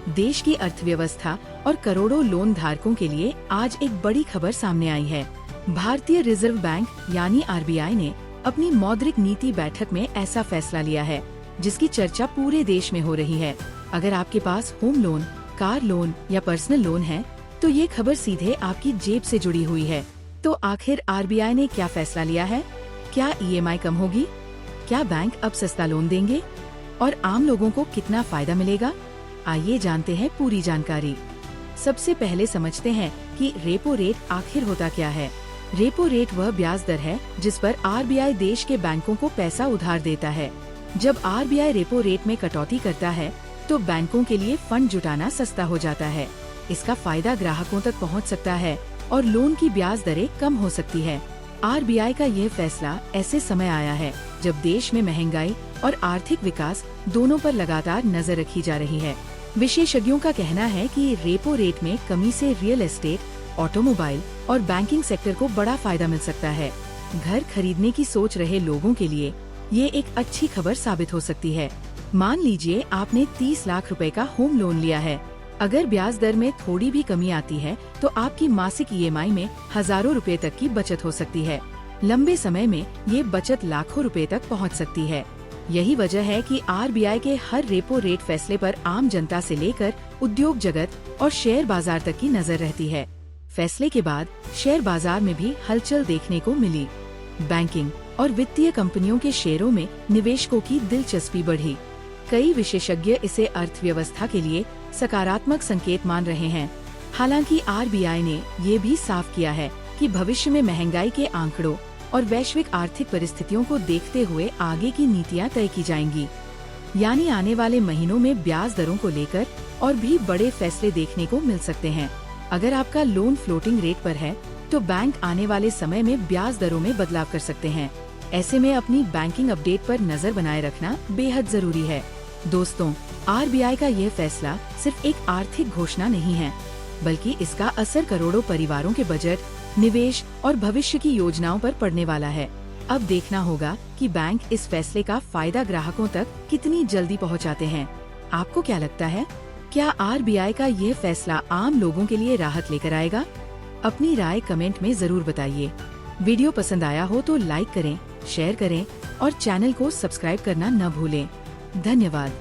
देश की अर्थव्यवस्था और करोड़ों लोन धारकों के लिए आज एक बड़ी खबर सामने आई है। भारतीय रिजर्व बैंक यानी आरबीआई ने अपनी मौद्रिक नीति बैठक में ऐसा फैसला लिया है जिसकी चर्चा पूरे देश में हो रही है। अगर आपके पास होम लोन, कार लोन या पर्सनल लोन है तो ये खबर सीधे आपकी जेब से जुड़ी हुई है। तो आखिर आरबीआई ने क्या फैसला लिया है? क्या ईएमआई कम होगी? क्या बैंक अब सस्ता लोन देंगे? और आम लोगों को कितना फायदा मिलेगा? आइए जानते हैं पूरी जानकारी। सबसे पहले समझते हैं कि रेपो रेट आखिर होता क्या है। रेपो रेट वह ब्याज दर है जिस पर आरबीआई देश के बैंकों को पैसा उधार देता है। जब आरबीआई रेपो रेट में कटौती करता है तो बैंकों के लिए फंड जुटाना सस्ता हो जाता है। इसका फायदा ग्राहकों तक पहुंच सकता है और लोन की ब्याज दरें कम हो सकती है। आरबीआई का यह फैसला ऐसे समय आया है जब देश में महंगाई और आर्थिक विकास दोनों पर लगातार नजर रखी जा रही है। विशेषज्ञों का कहना है कि रेपो रेट में कमी से रियल एस्टेट, ऑटोमोबाइल और बैंकिंग सेक्टर को बड़ा फायदा मिल सकता है। घर खरीदने की सोच रहे लोगों के लिए ये एक अच्छी खबर साबित हो सकती है। मान लीजिए आपने 30 लाख रुपए का होम लोन लिया है। अगर ब्याज दर में थोड़ी भी कमी आती है तो आपकी मासिक ईएमआई में हजारों रुपए तक की बचत हो सकती है। लंबे समय में ये बचत लाखों रुपए तक पहुंच सकती है। यही वजह है कि आरबीआई के हर रेपो रेट फैसले पर आम जनता से लेकर उद्योग जगत और शेयर बाजार तक की नजर रहती है। फैसले के बाद शेयर बाजार में भी हलचल देखने को मिली। बैंकिंग और वित्तीय कंपनियों के शेयरों में निवेशकों की दिलचस्पी बढ़ी। कई विशेषज्ञ इसे अर्थव्यवस्था के लिए सकारात्मक संकेत मान रहे हैं। हालांकि आरबीआई ने ये भी साफ किया है कि भविष्य में महंगाई के आंकड़ों और वैश्विक आर्थिक परिस्थितियों को देखते हुए आगे की नीतियां तय की जाएंगी। यानी आने वाले महीनों में ब्याज दरों को लेकर और भी बड़े फैसले देखने को मिल सकते हैं। अगर आपका लोन फ्लोटिंग रेट पर है तो बैंक आने वाले समय में ब्याज दरों में बदलाव कर सकते हैं। ऐसे में अपनी बैंकिंग अपडेट पर नजर बनाए रखना बेहद जरूरी है। दोस्तों, आरबीआई का यह फैसला सिर्फ एक आर्थिक घोषणा नहीं है, बल्कि इसका असर करोड़ों परिवारों के बजट, निवेश और भविष्य की योजनाओं पर पड़ने वाला है। अब देखना होगा कि बैंक इस फैसले का फायदा ग्राहकों तक कितनी जल्दी पहुंचाते हैं। आपको क्या लगता है? क्या आरबीआई का यह फैसला आम लोगों के लिए राहत लेकर आएगा? अपनी राय कमेंट में जरूर बताइए। वीडियो पसंद आया हो तो लाइक करें, शेयर करें और चैनल को सब्सक्राइब करना न भूलें। धन्यवाद।